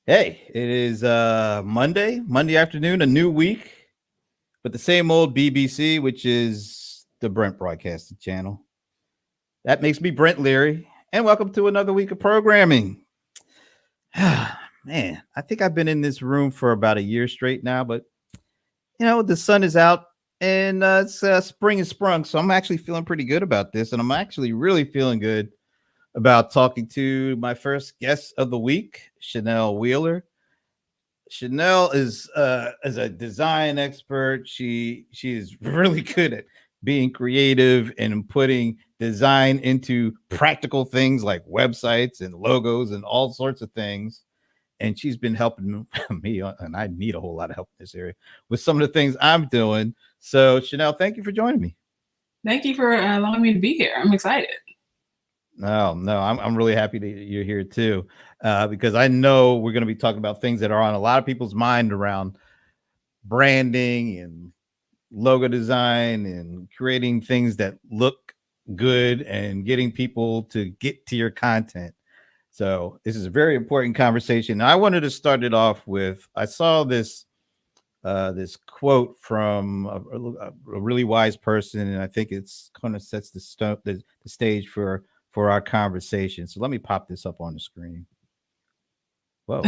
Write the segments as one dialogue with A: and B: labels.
A: Hey, it is Monday afternoon, a new week, but the same old BBC, which is the Brent Broadcasting Channel. That makes me Brent Leary, and welcome to another week of programming. Man, I think I've been in this room for about a year straight now, but the sun is out and spring is sprung, so I'm actually feeling pretty good about this, and I'm actually really feeling good about talking to my first guest of the week, Shannel Wheeler. Shannel is as a design expert. She is really good at being creative and putting design into practical things like websites and logos and all sorts of things. And she's been helping me, and I need a whole lot of help in this area with some of the things I'm doing. So, Shannel, thank you for joining me.
B: Thank you for allowing me to be here. I'm excited.
A: No, I'm really happy that you're here too, because I know we're going to be talking about things that are on a lot of people's mind around branding and logo design and creating things that look good and getting people to get to your content. So this is a very important conversation. I wanted to start it off with I saw this quote from a really wise person, and I think it's kind of sets the stage for our conversation. So let me pop this up on the screen. Whoa,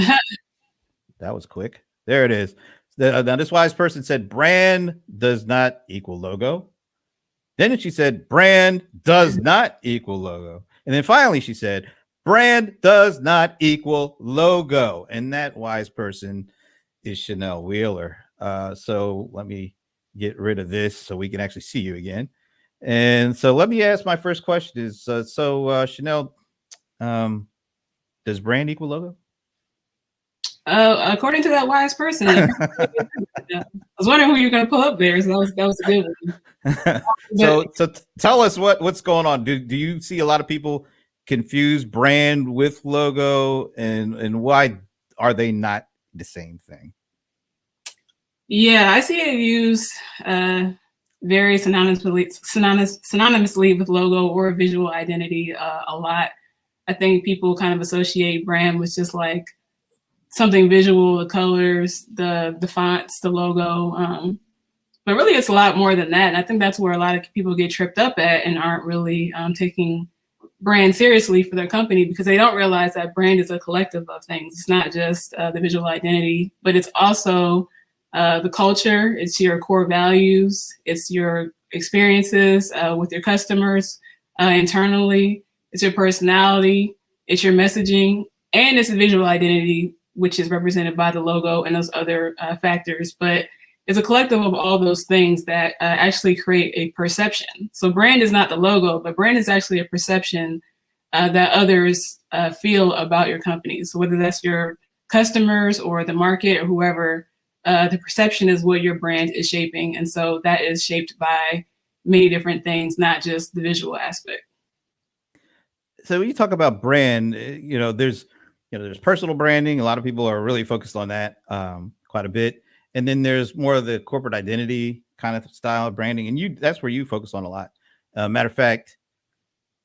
A: that was quick. There it is. Now, this wise person said, brand does not equal logo. Then she said, brand does not equal logo. And then finally she said, brand does not equal logo. And that wise person is Shannel Wheeler. So let me get rid of this so we can actually see you again. And so let me ask my first question is, Shannel, does brand equal logo?
B: According to that wise person, I was wondering who you're going to pull up there. So that was a good one.
A: So tell us what's going on. Do you see a lot of people confuse brand with logo, and why are they not the same thing?
B: Yeah, I see it used very synonymously with logo or visual identity a lot. I think people kind of associate brand with just like something visual, the colors, the fonts, the logo. But really, it's a lot more than that. And I think that's where a lot of people get tripped up at and aren't really taking brand seriously for their company, because they don't realize that brand is a collective of things. It's not just the visual identity, but it's also the culture. It's your core values. It's your experiences with your customers internally. It's your personality. It's your messaging. And it's a visual identity, which is represented by the logo and those other factors. But it's a collective of all those things that actually create a perception. So brand is not the logo, but brand is actually a perception that others feel about your company. So whether that's your customers or the market or whoever, the perception is what your brand is shaping. And so that is shaped by many different things, not just the visual aspect.
A: So when you talk about brand, there's personal branding. A lot of people are really focused on that quite a bit. And then there's more of the corporate identity kind of style of branding. And that's where you focus on a lot. Matter of fact,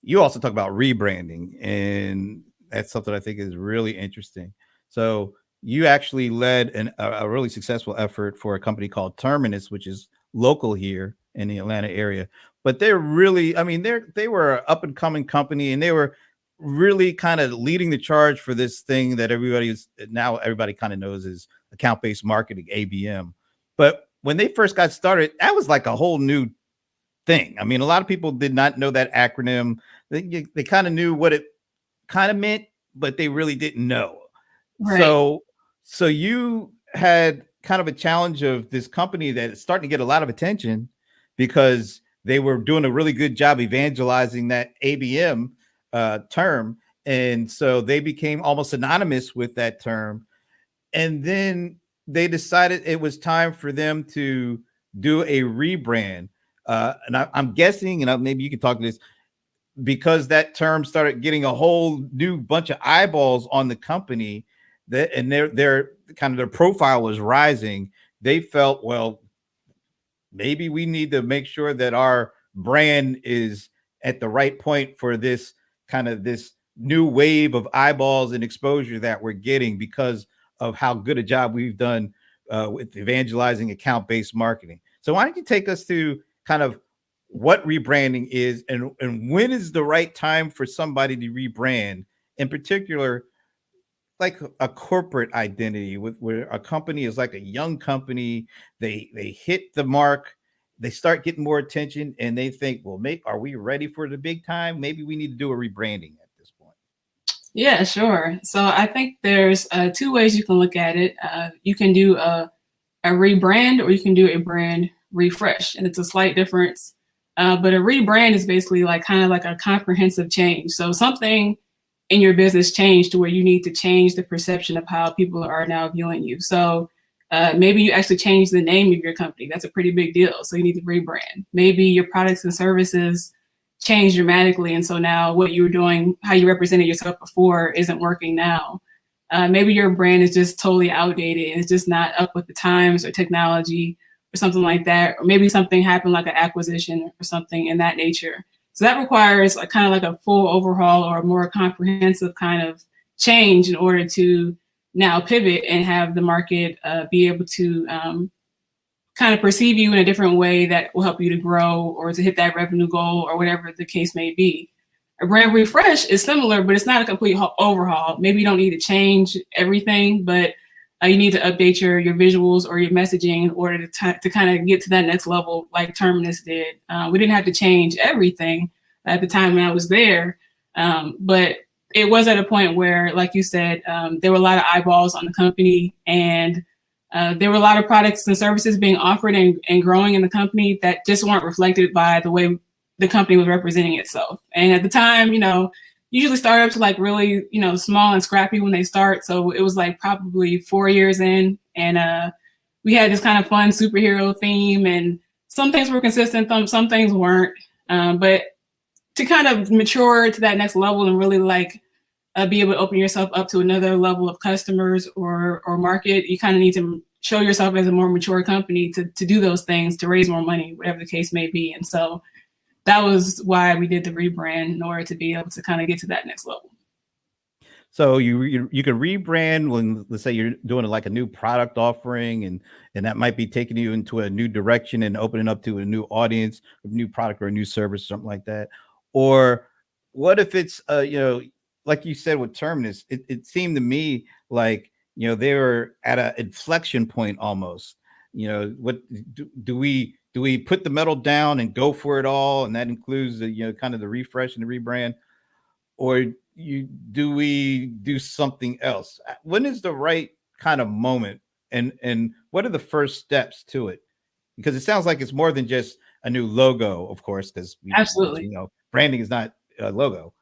A: you also talk about rebranding. And that's something I think is really interesting. So you actually led a really successful effort for a company called Terminus, which is local here in the Atlanta area. But they're really, they were an up and coming company, and they were really kind of leading the charge for this thing that everybody kind of knows is account-based marketing, ABM. But when they first got started, that was like a whole new thing. I mean, a lot of people did not know that acronym. They kind of knew what it kind of meant, but they really didn't know.
B: Right.
A: So you had kind of a challenge of this company that is starting to get a lot of attention because they were doing a really good job evangelizing that ABM term. And so they became almost synonymous with that term. And then they decided it was time for them to do a rebrand. I'm guessing, and maybe you can talk to this, because that term started getting a whole new bunch of eyeballs on the company, and their kind of their profile was rising. They felt, well, maybe we need to make sure that our brand is at the right point for this kind of this new wave of eyeballs and exposure that we're getting because of how good a job we've done with evangelizing account-based marketing. So why don't you take us through kind of what rebranding is, and when is the right time for somebody to rebrand, in particular, like a corporate identity with where a company is like a young company, they hit the mark, they start getting more attention, and they think, well, are we ready for the big time? Maybe we need to do a rebranding at this point.
B: Yeah, sure. So I think there's two ways you can look at it. You can do a rebrand, or you can do a brand refresh, and it's a slight difference. But a rebrand is basically like kind of like a comprehensive change. So something in your business changed to where you need to change the perception of how people are now viewing you. So maybe you actually change the name of your company. That's a pretty big deal. So you need to rebrand. Maybe your products and services change dramatically. And so now what you were doing, how you represented yourself before, isn't working now. Maybe your brand is just totally outdated and it's just not up with the times or technology or something like that. Or maybe something happened like an acquisition or something in that nature. So that requires a kind of like a full overhaul or a more comprehensive kind of change in order to now pivot and have the market be able to kind of perceive you in a different way that will help you to grow or to hit that revenue goal or whatever the case may be. A brand refresh is similar, but it's not a complete overhaul. Maybe you don't need to change everything, but you need to update your visuals or your messaging in order to kind of get to that next level like Terminus did. We didn't have to change everything at the time when I was there, but it was at a point where, like you said, there were a lot of eyeballs on the company, and there were a lot of products and services being offered and growing in the company that just weren't reflected by the way the company was representing itself. And at the time, usually startups are like really, small and scrappy when they start. So it was like probably 4 years in, and we had this kind of fun superhero theme, and some things were consistent, some things weren't. But to kind of mature to that next level and really like be able to open yourself up to another level of customers or market, you kind of need to show yourself as a more mature company to do those things, to raise more money, whatever the case may be. And so that was why we did the rebrand, in order to be able to kind of get to that next level.
A: So you can rebrand when, let's say, you're doing like a new product offering, and that might be taking you into a new direction and opening up to a new audience, a new product or a new service, something like that. Or what if it's like you said with Terminus, it seemed to me like they were at an inflection point almost. What do we put the metal down and go for it all, and that includes the kind of the refresh and the rebrand, or do we do something else? When is the right kind of moment, and what are the first steps to it? Because it sounds like it's more than just a new logo, of course, because
B: Absolutely,
A: branding is not a logo,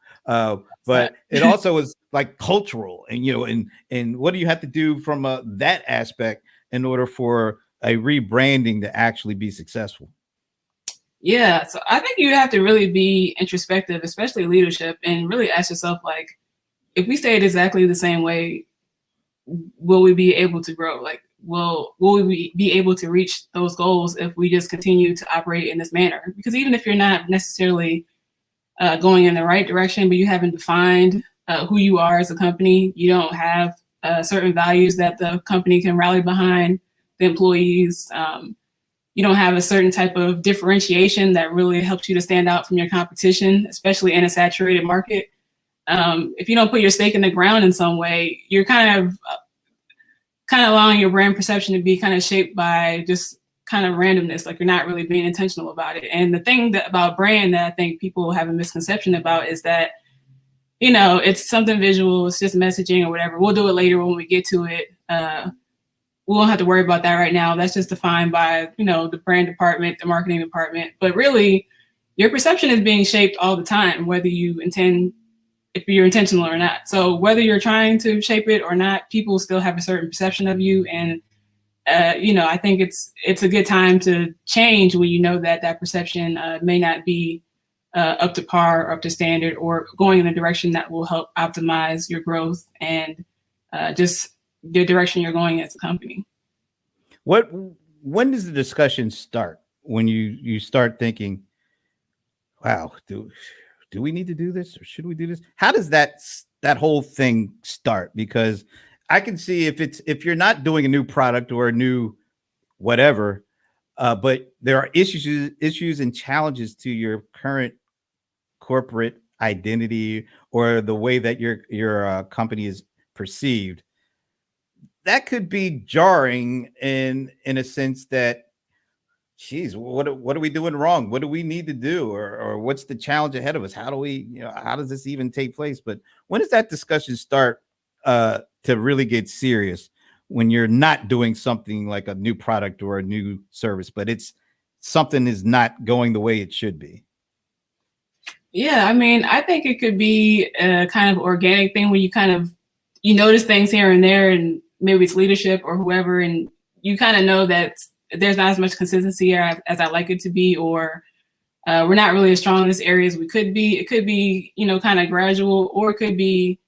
A: but it also is like cultural, and what do you have to do from that aspect in order for a rebranding to actually be successful?
B: Yeah, so I think you have to really be introspective, especially leadership, and really ask yourself, like, if we stayed exactly the same way, will we be able to grow? Like, will we be able to reach those goals if we just continue to operate in this manner? Because even if you're not necessarily going in the right direction, but you haven't defined who you are as a company, you don't have certain values that the company can rally behind, the employees, you don't have a certain type of differentiation that really helps you to stand out from your competition, especially in a saturated market. If you don't put your stake in the ground in some way, you're kind of allowing your brand perception to be kind of shaped by just kind of randomness, like you're not really being intentional about it. And the thing about brand that I think people have a misconception about is that, it's something visual, it's just messaging or whatever. We'll do it later when we get to it. We won't have to worry about that right now. That's just defined by, the brand department, the marketing department. But really, your perception is being shaped all the time, whether if you're intentional or not. So whether you're trying to shape it or not, people still have a certain perception of you. And, I think it's a good time to change when you know that perception may not be up to par or up to standard, or going in a direction that will help optimize your growth and just the direction you're going as a company.
A: When does the discussion start? When you start thinking, wow, do we need to do this, or should we do this? How does that whole thing start? Because I can see if you're not doing a new product or a new whatever, but there are issues and challenges to your current corporate identity or the way that your company is perceived. That could be jarring in a sense that, geez, what are we doing wrong? What do we need to do, or what's the challenge ahead of us? How do we, how does this even take place? But when does that discussion start to really get serious? When you're not doing something like a new product or a new service, but it's something is not going the way it should be.
B: Yeah, I mean, I think it could be a kind of organic thing where you notice things here and there, and maybe it's leadership or whoever, and you kind of know that there's not as much consistency as I like it to be, or we're not really as strong in this area as we could be. It could be, kind of gradual, or it could be,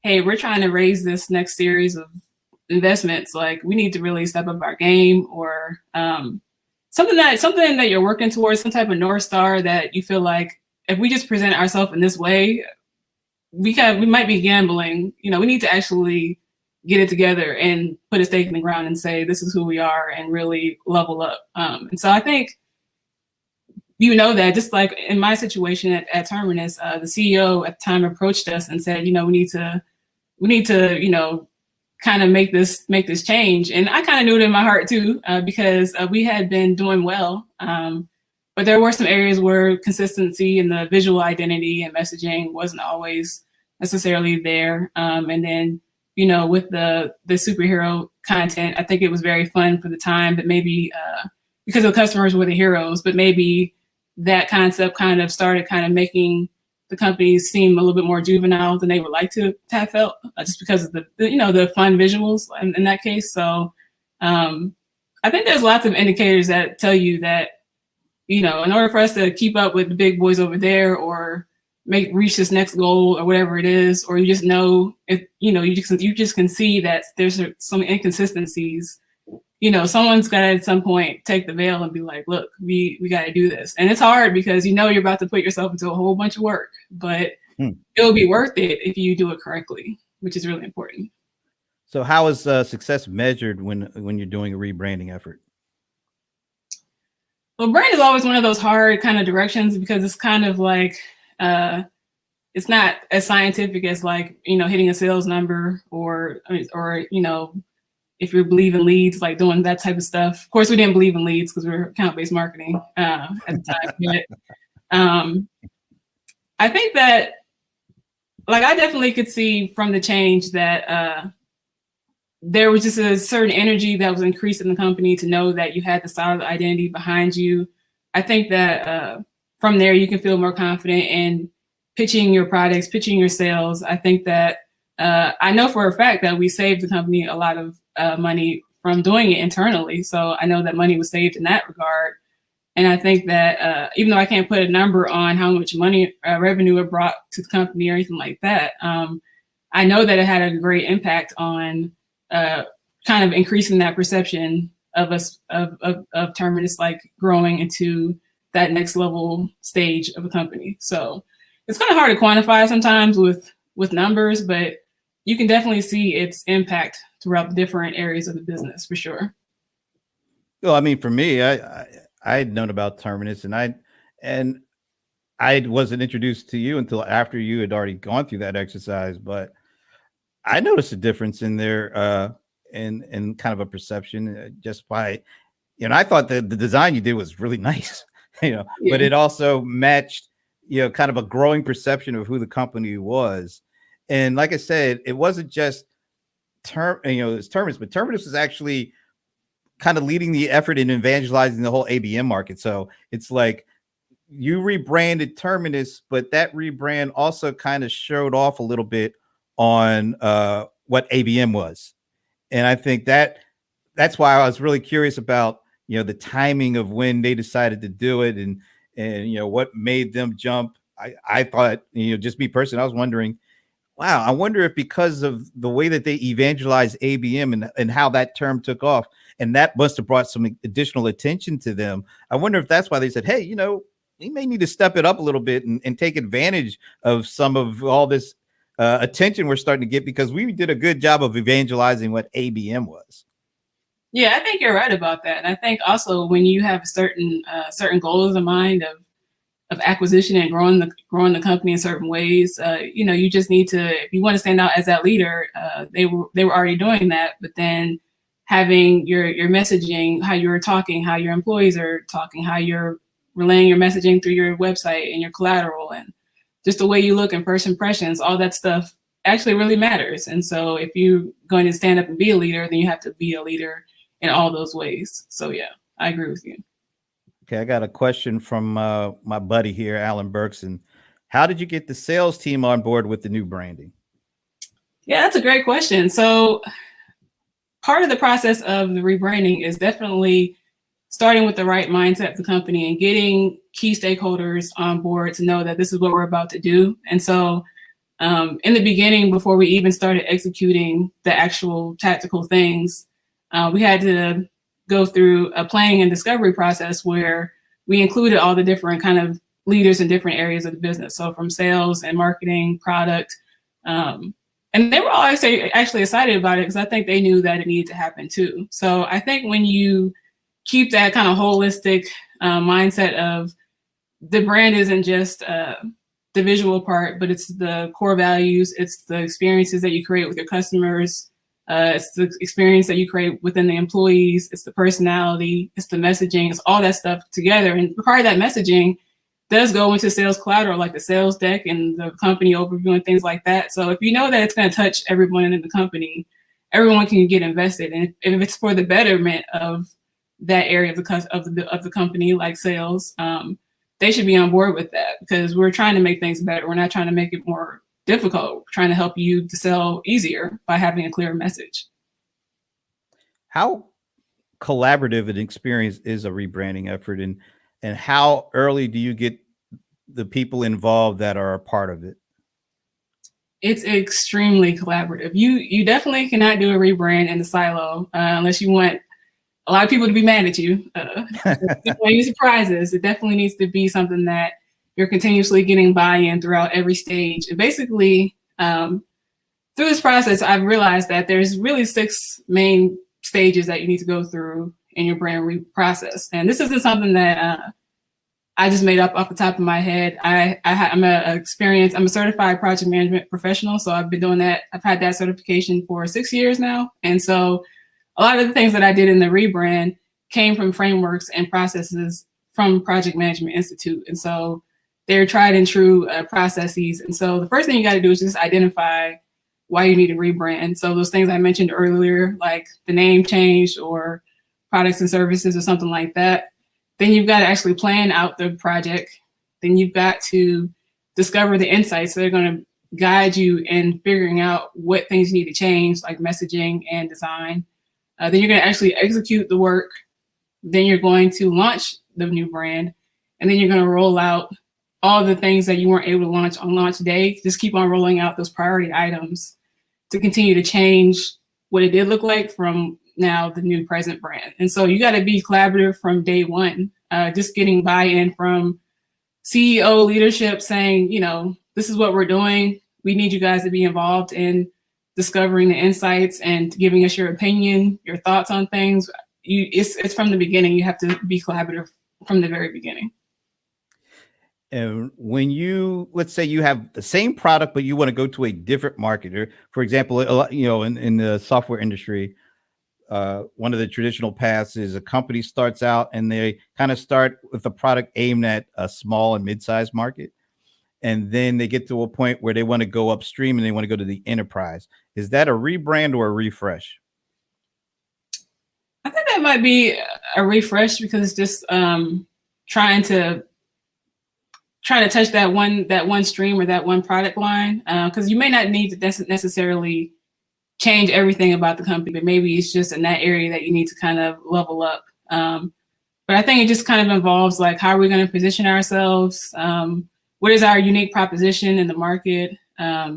B: hey, we're trying to raise this next series of investments. Like, we need to really step up our game, or something that you're working towards, some type of North Star that you feel like if we just present ourselves in this way, we might be gambling. We need to actually get it together and put a stake in the ground and say, this is who we are, and really level up. And so I think, that just like in my situation at Terminus, the CEO at the time approached us and said, we need to, kind of make this change. And I kind of knew it in my heart too, because we had been doing well. But there were some areas where consistency and the visual identity and messaging wasn't always necessarily there. And then, with the superhero content, I think it was very fun for the time, but maybe because the customers were the heroes, but maybe that concept kind of started kind of making the companies seem a little bit more juvenile than they would like to have felt, just because of the fun visuals in that case. So I think there's lots of indicators that tell you that, in order for us to keep up with the big boys over there, or reach this next goal or whatever it is, or you just know if you just can see that there's some inconsistencies. Someone's got to at some point take the veil and be like, look, we got to do this. And it's hard because you're about to put yourself into a whole bunch of work, but it'll be worth it if you do it correctly, which is really important.
A: So how is success measured when you're doing a rebranding effort?
B: Well, brand is always one of those hard kind of directions, because it's kind of like, it's not as scientific as like, hitting a sales number, or if you believe in leads, like doing that type of stuff. Of course, we didn't believe in leads because we were account-based marketing at the time. But I think that, like, I definitely could see from the change that there was just a certain energy that was increased in the company to know that you had the solid identity behind you. I think that from there, you can feel more confident in pitching your products, pitching your sales. I think that I know for a fact that we saved the company a lot of money from doing it internally. So I know that money was saved in that regard. And I think that even though I can't put a number on how much money revenue it brought to the company or anything like that, I know that it had a great impact on kind of increasing that perception of us, of Terminus, like growing into that next level stage of a company. So it's kind of hard to quantify sometimes with numbers, but you can definitely see its impact throughout the different areas of the business, for sure.
A: Well, I mean, for me, I had known about Terminus, and I wasn't introduced to you until after you had already gone through that exercise. But I noticed a difference in there, in kind of a perception, just by, I thought that the design you did was really nice,
B: Yeah.
A: But it also matched, kind of a growing perception of who the company was. And like I said, it wasn't just it's Terminus, but Terminus was actually kind of leading the effort in evangelizing the whole ABM market. So it's like you rebranded Terminus, but that rebrand also kind of showed off a little bit on what ABM was. And I think that's why I was really curious about, the timing of when they decided to do it, and what made them jump. I thought, just me personally, I was wondering, wow, I wonder if because of the way that they evangelized ABM and how that term took off, and that must have brought some additional attention to them. I wonder if that's why they said, hey, we may need to step it up a little bit and take advantage of some of all this attention we're starting to get because we did a good job of evangelizing what ABM was.
B: Yeah, I think you're right about that. And I think also when you have certain goals in mind of acquisition and growing the company in certain ways, you just need to, if you want to stand out as that leader, they were already doing that, but then having your messaging, how you're talking, how your employees are talking, how you're relaying your messaging through your website and your collateral, and just the way you look and first impressions, all that stuff actually really matters. And so if you're going to stand up and be a leader, then you have to be a leader in all those ways. So yeah, I agree with you.
A: Okay, I got a question from my buddy here, Alan Berkson. How did you get the sales team on board with the new branding?
B: Yeah, that's a great question. So part of the process of the rebranding is definitely starting with the right mindset of the company and getting key stakeholders on board to know that this is what we're about to do. And so in the beginning, before we even started executing the actual tactical things, we had to go through a planning and discovery process where we included all the different kind of leaders in different areas of the business. So from sales and marketing, product, and they were all actually excited about it because I think they knew that it needed to happen too. So I think when you keep that kind of holistic mindset of the brand isn't just the visual part, but it's the core values, it's the experiences that you create with your customers, it's the experience that you create within the employees, it's the personality, it's the messaging, it's all that stuff together. And part of that messaging does go into sales collateral, like the sales deck and the company overview and things like that. So if you know that it's going to touch everyone in the company, everyone can get invested. And if it's for the betterment of that area of the company, like sales, they should be on board with that because we're trying to make things better. We're not trying to make it more difficult. We're trying to help you to sell easier by having a clear message.
A: How collaborative an experience is a rebranding effort, and how early do you get the people involved that are a part of it?
B: It's extremely collaborative. You definitely cannot do a rebrand in the silo unless you want a lot of people to be mad at you. Any surprises, it definitely needs to be something that you're continuously getting buy-in throughout every stage. And basically, through this process, I've realized that there's really 6 main stages that you need to go through in your brand process. And this isn't something that I just made up off the top of my head. I'm a certified project management professional, so I've been doing that. I've had that certification for 6 years now. And so a lot of the things that I did in the rebrand came from frameworks and processes from Project Management Institute. And so they're tried and true processes. And so the first thing you got to do is just identify why you need a rebrand. So those things I mentioned earlier, like the name change or products and services or something like that. Then you've got to actually plan out the project. Then you've got to discover the insights that are going to guide you in figuring out what things you need to change, like messaging and design. Then you're going to actually execute the work. Then you're going to launch the new brand. And then you're going to roll out all the things that you weren't able to launch on launch day. Just keep on rolling out those priority items to continue to change what it did look like from now the new present brand. And so you got to be collaborative from day one, just getting buy-in from CEO leadership saying, this is what we're doing. We need you guys to be involved in discovering the insights and giving us your opinion, your thoughts on things. It's from the beginning. You have to be collaborative from the very beginning.
A: And when let's say you have the same product, but you want to go to a different marketer, for example, in the software industry, one of the traditional paths is a company starts out and they kind of start with a product aimed at a small and mid-sized market. And then they get to a point where they want to go upstream and they want to go to the enterprise. Is that a rebrand or a refresh?
B: I think that might be a refresh because it's just trying to touch that one stream or that one product line. Because you may not need to necessarily change everything about the company, but maybe it's just in that area that you need to kind of level up. But I think it just kind of involves like, how are we going to position ourselves? What is our unique proposition in the market? How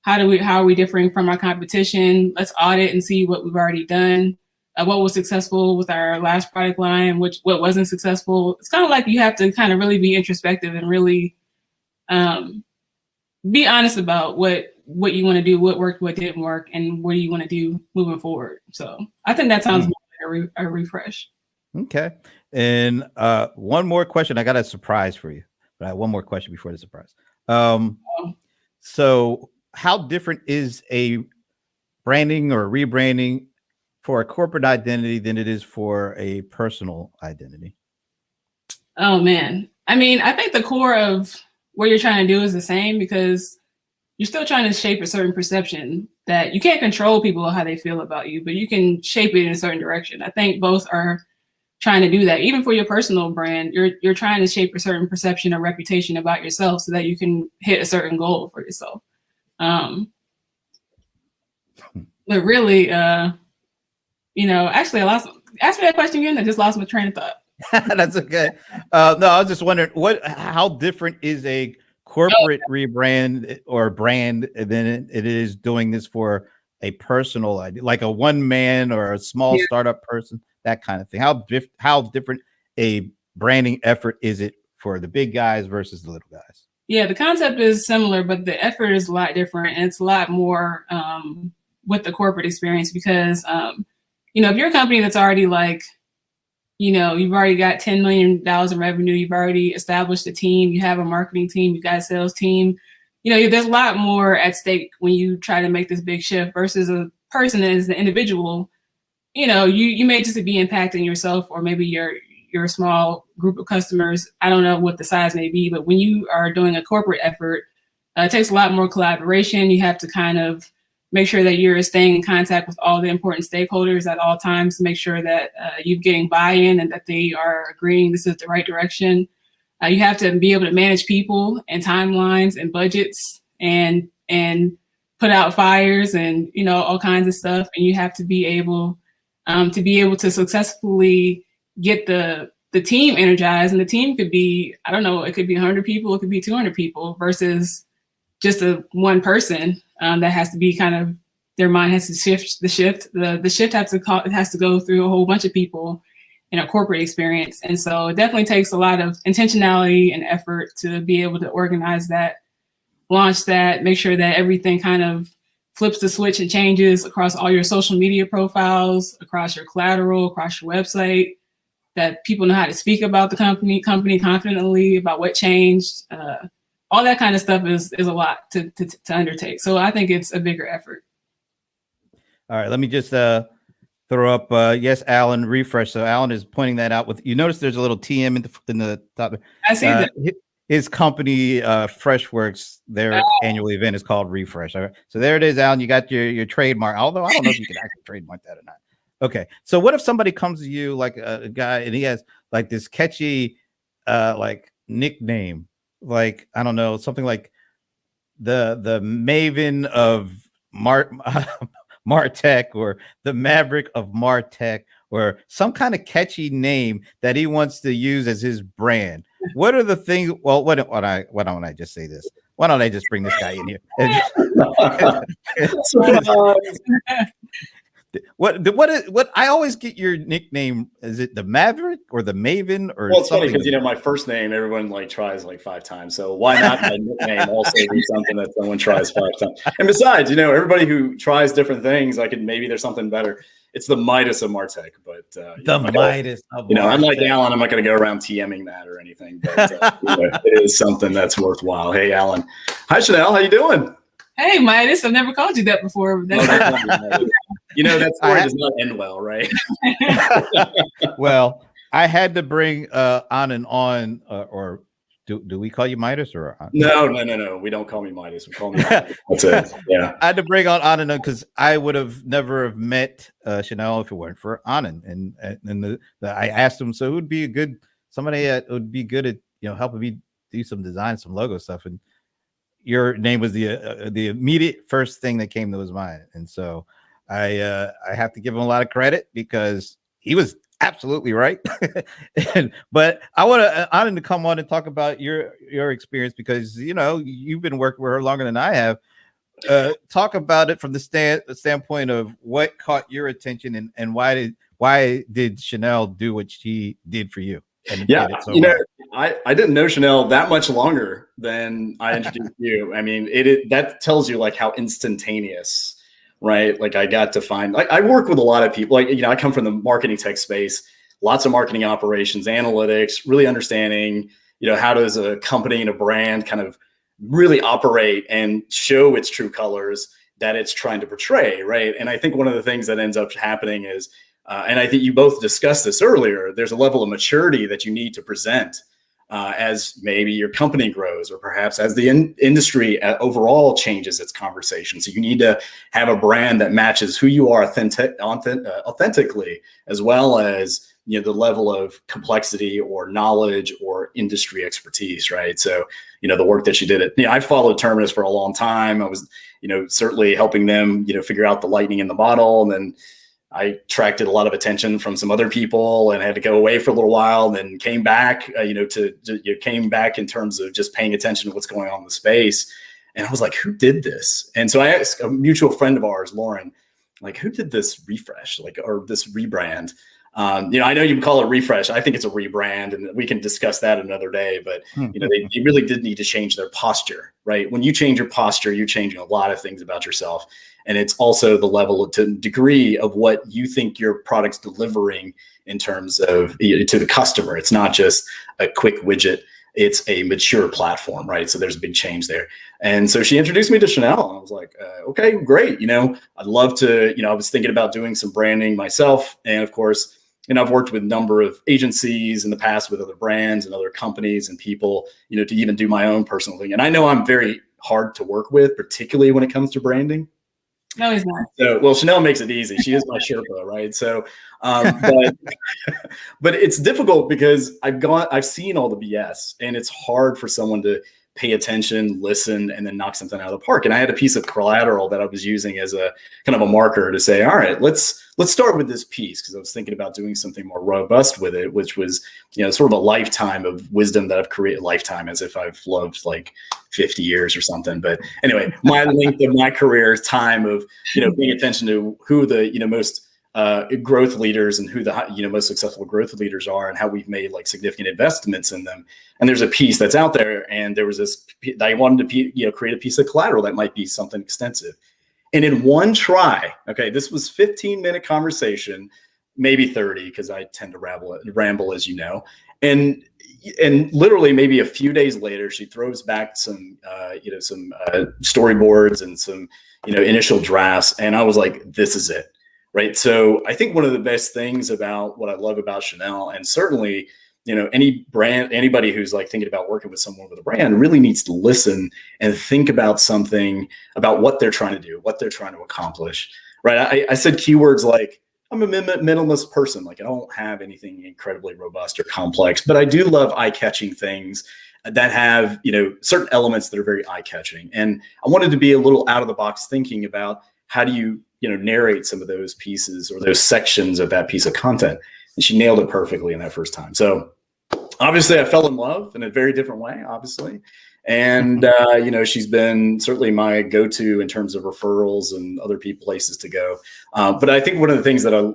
B: are we differing from our competition? Let's audit and see what we've already done. What was successful with our last product line, what wasn't successful. It's kind of like you have to kind of really be introspective and really be honest about what what you want to do, what worked, what didn't work, and what do you want to do moving forward. So I think that sounds more like a refresh.
A: Okay. And one more question. I got a surprise for you, but I have one more question before the surprise. So how different is a branding or rebranding for a corporate identity than it is for a personal identity?
B: Oh man. I mean, I think the core of what you're trying to do is the same, because you're still trying to shape a certain perception that you can't control people how they feel about you, but you can shape it in a certain direction. I think both are trying to do that. Even for your personal brand, you're trying to shape a certain perception or reputation about yourself so that you can hit a certain goal for yourself. But really, actually, ask me that question again. I just lost my train of thought.
A: That's okay. No, I was just wondering how different is a corporate rebrand or brand than it is doing this for a personal idea, like a one man or a small startup person, that kind of thing. How different a branding effort is it for the big guys versus the little guys?
B: Yeah, the concept is similar, but the effort is a lot different, and it's a lot more with the corporate experience, because if you're a company that's already like, you've already got $10 million in revenue, you've already established a team, you have a marketing team, you got a sales team, there's a lot more at stake when you try to make this big shift versus a person that is the individual. You may just be impacting yourself, or maybe your small group of customers. I don't know what the size may be, but when you are doing a corporate effort, it takes a lot more collaboration. You have to kind of make sure that you're staying in contact with all the important stakeholders at all times to make sure that you're getting buy-in and that they are agreeing this is the right direction. You have to be able to manage people and timelines and budgets and put out fires and all kinds of stuff. And you have to be able to successfully get the team energized. And the team could be, I don't know, it could be 100 people, it could be 200 people versus just one person. That has to be kind of, their mind has to shift. The shift has to go through a whole bunch of people in a corporate experience. And so it definitely takes a lot of intentionality and effort to be able to organize that, launch that, make sure that everything kind of flips the switch and changes across all your social media profiles, across your collateral, across your website, that people know how to speak about the company confidently, about what changed. All that kind of stuff is a lot to undertake. So I think it's a bigger effort.
A: All right, let me just throw up. Yes, Alan, refresh. So Alan is pointing that out. You notice there's a little TM in the top.
B: I see that.
A: His company, Freshworks, their annual event is called Refresh. All right, so there it is, Alan. You got your trademark. Although I don't know if you can actually trademark that or not. Okay, so what if somebody comes to you like a guy and he has like this catchy like nickname? Like, I don't know, something like the Maven of Martech, or the Maverick of Martech, or some kind of catchy name that he wants to use as his brand. What are the things? Well, why don't I just say this? Why don't I just bring this guy in here? What I always get your nickname. Is it the Maverick or the Maven or?
C: Well, it's funny because my first name everyone tries 5 times. So why not my nickname also be something that someone tries 5 times? And besides, everybody who tries different things, maybe there's something better. It's the Midas of Martech, but
A: the Midas of Martech.
C: Unlike Alan, I'm not going to go around TMing that or anything. But it is something that's worthwhile. Hey, Alan. Hi, Shannel. How you doing?
B: Hey, Midas. I've never called you that before.
C: That story does not end well, right?
A: Well, I had to bring on and on, or do we call you Midas or on?
C: No. We don't call me Midas. We call me Midas. That's it. Yeah.
A: I had to bring on and on because I would have never have met Shannel if it weren't for Anand. And I asked him, so who would be somebody that would be good at helping me do some design, some logo stuff, and your name was the immediate first thing that came to his mind. And so I have to give him a lot of credit because he was absolutely right. But I want Anand to come on and talk about your experience, because you've been working with her longer than I have. Talk about it from the standpoint of what caught your attention and why did Shannel do what she did for you?
C: Yeah, I didn't know Shannel that much longer than I introduced you. I mean, that tells you like how instantaneous, right? Like I got to find, like I work with a lot of people, like, I come from the marketing tech space, lots of marketing operations, analytics, really understanding, how does a company and a brand kind of really operate and show its true colors that it's trying to portray, right? And I think one of the things that ends up happening is, and I think you both discussed this earlier, there's a level of maturity that you need to present as maybe your company grows, or perhaps as the industry overall changes its conversation. So you need to have a brand that matches who you are authentically, as well as the level of complexity or knowledge or industry expertise, right? So the work that you did I followed Terminus for a long time. I was certainly helping them figure out the lightning in the bottle, and then I attracted a lot of attention from some other people and had to go away for a little while, and then came back, came back in terms of just paying attention to what's going on in the space. And I was like, who did this? And so I asked a mutual friend of ours, Lauren, like, who did this refresh, or this rebrand? I know you call it refresh. I think it's a rebrand, and we can discuss that another day. But they really did need to change their posture, right? When you change your posture, you're changing a lot of things about yourself, and it's also the level to degree of what you think your product's delivering in terms of to the customer. It's not just a quick widget; it's a mature platform, right? So there's a big change there. And so she introduced me to Shannel, and I was like, okay, great. I'd love to. I was thinking about doing some branding myself, and of course. I've worked with a number of agencies in the past with other brands and other companies and people, to even do my own personal thing. And I know I'm very hard to work with, particularly when it comes to branding.
B: No, he's not.
C: So, well, Shannel makes it easy. She is my Sherpa, right? So, but it's difficult because I've seen all the BS, and it's hard for someone to pay attention, listen, and then knock something out of the park. And I had a piece of collateral that I was using as a kind of a marker to say, all right, let's start with this piece, because I was thinking about doing something more robust with it, which was, sort of a lifetime of wisdom that I've created. Lifetime, as if I've loved like 50 years or something. But anyway, my length of my career, time of, paying attention to who the, most growth leaders and who the most successful growth leaders are, and how we've made like significant investments in them. And there's a piece that's out there, and there was this I wanted to create a piece of collateral that might be something extensive. And in one try, okay, this was 15-minute conversation, maybe 30, because I tend to ramble, as you know. And literally maybe a few days later, she throws back some storyboards and some initial drafts, and I was like, this is it. Right. So I think one of the best things about what I love about Shannel, and certainly, anybody who's like thinking about working with someone with a brand, really needs to listen and think about something about what they're trying to do, what they're trying to accomplish. Right. I said keywords like, I'm a minimalist person. Like, I don't have anything incredibly robust or complex, but I do love eye-catching things that have, certain elements that are very eye-catching. And I wanted to be a little out of the box thinking about how do you narrate some of those pieces or those sections of that piece of content. And she nailed it perfectly in that first time. So obviously I fell in love in a very different way, obviously. And, she's been certainly my go-to in terms of referrals and other places to go. But I think one of the things that I,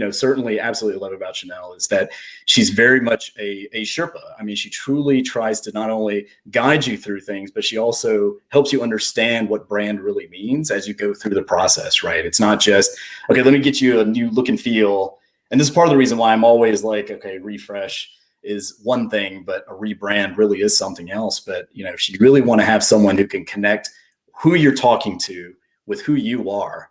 C: certainly absolutely love about Shannel is that she's very much a Sherpa. I mean, she truly tries to not only guide you through things, but she also helps you understand what brand really means as you go through the process, right? It's not just, okay, let me get you a new look and feel. And this is part of the reason why I'm always like, okay, refresh is one thing, but a rebrand really is something else. But, if you really want to have someone who can connect who you're talking to with who you are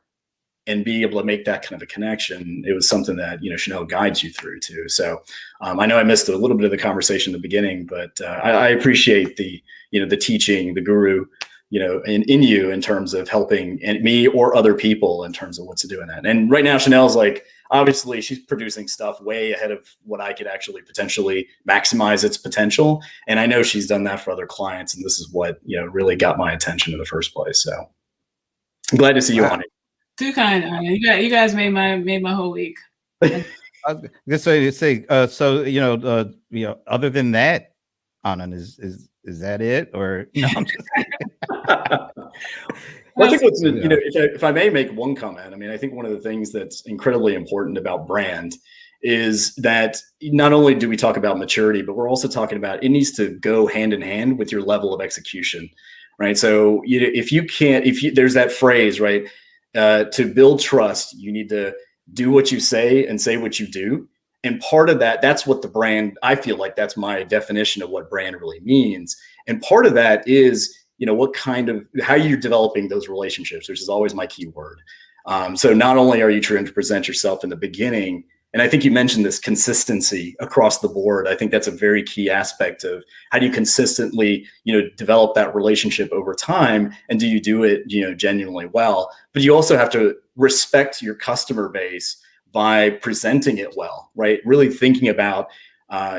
C: and be able to make that kind of a connection, it was something that, Shannel guides you through too. So I know I missed a little bit of the conversation in the beginning, but I appreciate the teaching, the guru, in you in terms of helping me or other people in terms of what to do in that. And right now, Shannel's like, obviously she's producing stuff way ahead of what I could actually potentially maximize its potential. And I know she's done that for other clients. And this is what, really got my attention in the first place. So I'm glad to see you on it.
B: Too kind. You guys made my whole week.
A: I was just say, so, other than that, Anand, is that it? Or, I'm just
C: Well, I think if I may make one comment, I mean, I think one of the things that's incredibly important about brand is that not only do we talk about maturity, but we're also talking about it needs to go hand in hand with your level of execution, right? So there's that phrase, right? To build trust, you need to do what you say and say what you do. And part of that's what the brand, I feel like that's my definition of what brand really means. And part of that is, how you're developing those relationships, which is always my key word. So not only are you trying to present yourself in the beginning, and I think you mentioned this consistency across the board. I think that's a very key aspect of how do you consistently, develop that relationship over time, and do you do it, genuinely well? But you also have to respect your customer base by presenting it well, right? Really thinking about,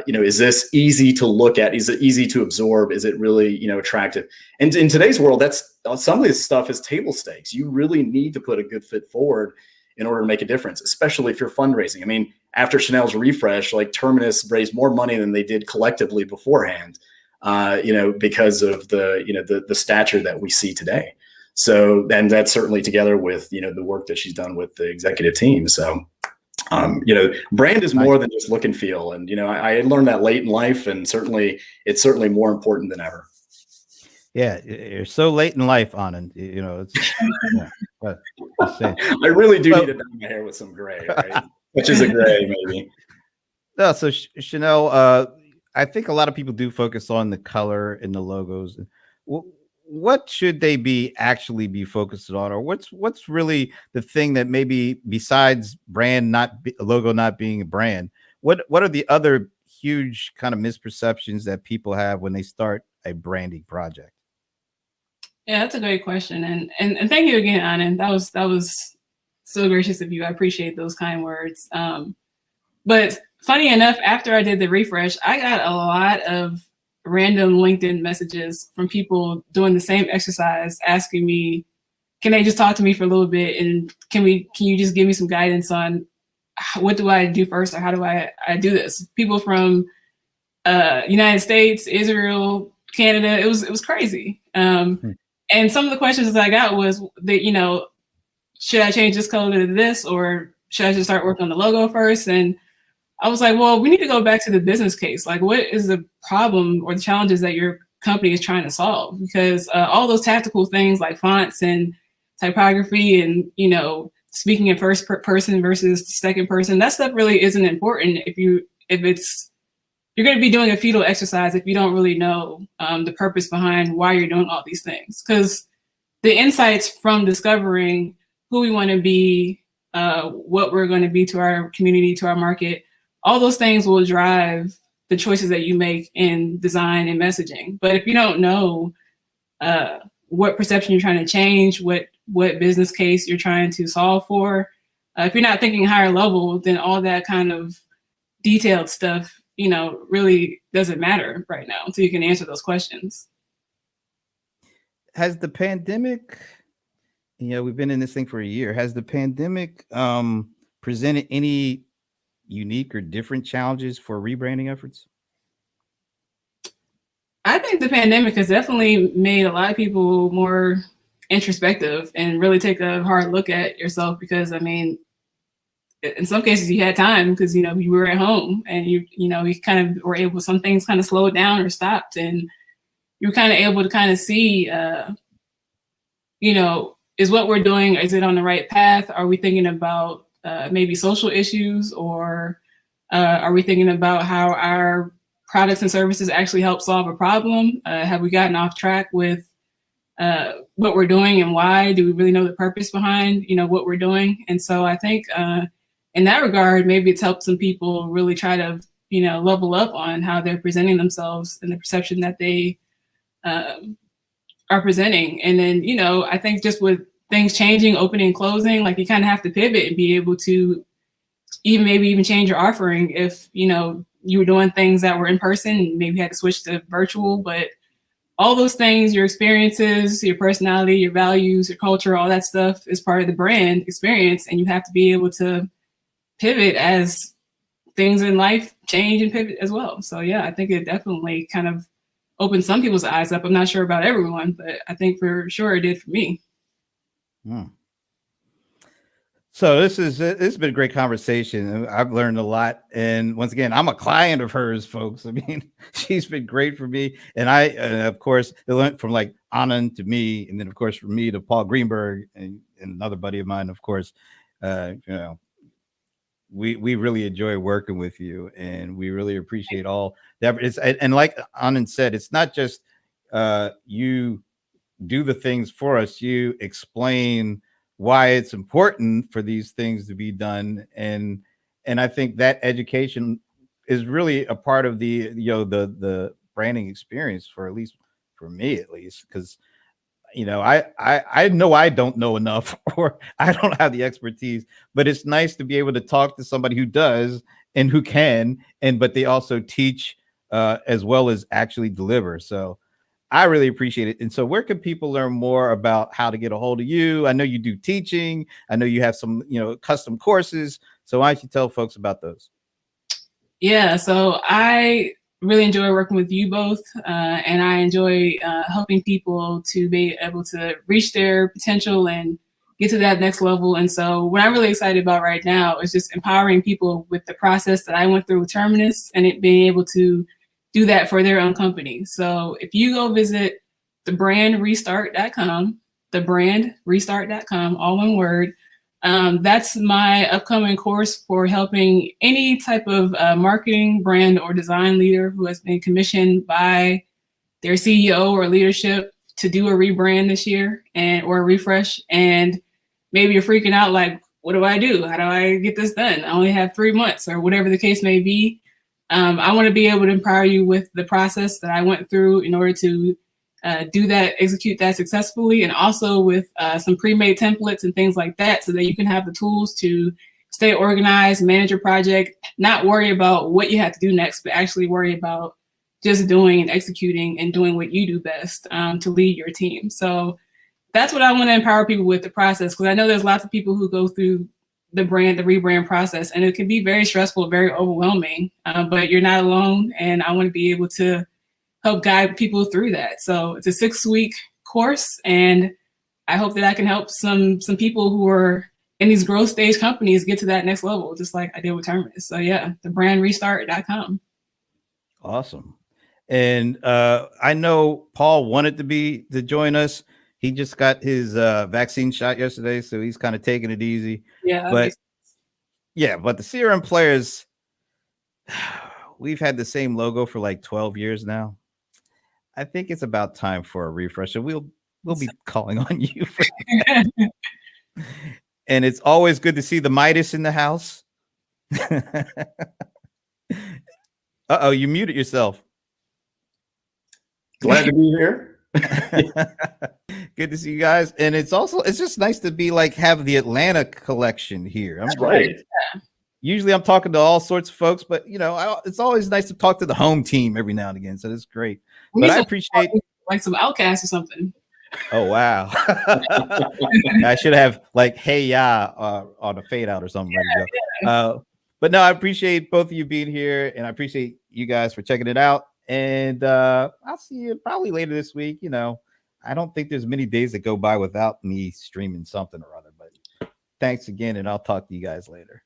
C: is this easy to look at? Is it easy to absorb? Is it really, attractive? And in today's world, that's some of this stuff is table stakes. You really need to put a good foot forward in order to make a difference, especially if you're fundraising. I mean, after Shannel's refresh, like Terminus raised more money than they did collectively beforehand, because of the stature that we see today. So, and that's certainly together with, the work that she's done with the executive team. So, brand is more than just look and feel. And, I learned that late in life, and it's certainly more important than ever.
A: Yeah, you're so late in life, Anand. It's but
C: I really do need to dye my hair with some gray, right? Which is a gray, maybe.
A: No, so Shannel, I think a lot of people do focus on the color and the logos. What should they actually be focused on, or what's really the thing that maybe besides logo not being a brand? What are the other huge kind of misperceptions that people have when they start a branding project?
B: Yeah, that's a great question, and thank you again, Anand. That was so gracious of you. I appreciate those kind words. But funny enough, after I did the refresh, I got a lot of random LinkedIn messages from people doing the same exercise, asking me, can they just talk to me for a little bit, and can you just give me some guidance on what do I do first, or how do I do this? People from United States, Israel, Canada, it was crazy. And some of the questions that I got was that, should I change this color to this, or should I just start working on the logo first? And I was like, well, we need to go back to the business case. Like, what is the problem or the challenges that your company is trying to solve? Because all those tactical things like fonts and typography and, speaking in first person versus second person, that stuff really isn't important if you're going to be doing a futile exercise if you don't really know the purpose behind why you're doing all these things. Because the insights from discovering who we want to be, what we're going to be to our community, to our market, all those things will drive the choices that you make in design and messaging. But if you don't know what perception you're trying to change, what business case you're trying to solve for, if you're not thinking higher level, then all that kind of detailed stuff, really doesn't matter right now until you can answer those questions.
A: Has the pandemic, we've been in this thing for a year. Has the pandemic presented any unique or different challenges for rebranding efforts?
B: I think the pandemic has definitely made a lot of people more introspective and really take a hard look at yourself, because, I mean, in some cases you had time because, you were at home and you kind of were able, some things kind of slowed down or stopped, and you were kind of able to kind of see, is what we're doing, is it on the right path? Are we thinking about maybe social issues, or are we thinking about how our products and services actually help solve a problem? Have we gotten off track with what we're doing, and why? Do we really know the purpose behind, what we're doing? And so I think in that regard, maybe it's helped some people really try to, level up on how they're presenting themselves and the perception that they are presenting. And then, I think just with things changing, opening and closing, like you kind of have to pivot and be able to even change your offering. If, you were doing things that were in person, maybe had to switch to virtual, but all those things, your experiences, your personality, your values, your culture, all that stuff is part of the brand experience. And you have to be able to pivot as things in life change and pivot as well. So yeah, I think it definitely kind of opened some people's eyes up. I'm not sure about everyone, but I think for sure it did for me.
A: So this has been a great conversation. I've learned a lot, and once again, I'm a client of hers, folks. I mean, she's been great for me, and of course, it went from like Anand to me, and then of course from me to Paul Greenberg and another buddy of mine. Of course, we really enjoy working with you, and we really appreciate all that. And like Anand said, it's not just you do the things for us. You explain why it's important for these things to be done, and I think that education is really a part of the branding experience, for at least for me, at least, because I know I don't know enough or I don't have the expertise, but it's nice to be able to talk to somebody who does and who can, but they also teach as well as actually deliver. So I really appreciate it. And so where can people learn more about how to get a hold of you? I know you do teaching. I know you have some, custom courses. So why don't you tell folks about those?
B: Yeah, so I really enjoy working with you both, and I enjoy helping people to be able to reach their potential and get to that next level. And so what I'm really excited about right now is just empowering people with the process that I went through with Terminus, and it being able to do that for their own company. So if you go visit thebrandrestart.com, all one word, that's my upcoming course for helping any type of marketing, brand, or design leader who has been commissioned by their CEO or leadership to do a rebrand this year or a refresh. And maybe you're freaking out like, what do I do? How do I get this done? I only have 3 months, or whatever the case may be. I want to be able to empower you with the process that I went through in order to do that, execute that successfully, and also with some pre-made templates and things like that, so that you can have the tools to stay organized, manage your project, not worry about what you have to do next, but actually worry about just doing and executing and doing what you do best to lead your team. So that's what I want to empower people with, the process, because I know there's lots of people who go through the rebrand process, and it can be very stressful, very overwhelming, but you're not alone, and I want to be able to help guide people through that. So it's a 6-week course, and I hope that I can help some people who are in these growth stage companies get to that next level, just like I did with Terminus. So yeah, thebrandrestart.com.
A: Awesome. And I know Paul wanted to join us. He just got his vaccine shot yesterday, so he's kind of taking it easy.
B: Yeah.
A: But the CRM players, we've had the same logo for like 12 years now. I think it's about time for a refresh. So we'll be calling on you. And it's always good to see the Midas in the house. Uh-oh, you muted yourself.
C: Glad to be here.
A: Good to see you guys. And it's just nice to be like have the Atlanta collection here.
C: That's right.
A: Usually I'm talking to all sorts of folks, but it's always nice to talk to the home team every now and again. So that's great. But I appreciate
B: like some Outcasts or something.
A: Oh wow. I should have like hey yeah on a fade out or something. Yeah. But no, I appreciate both of you being here, and I appreciate you guys for checking it out. And I'll see you probably later this week. I don't think there's many days that go by without me streaming something or other. But thanks again, and I'll talk to you guys later.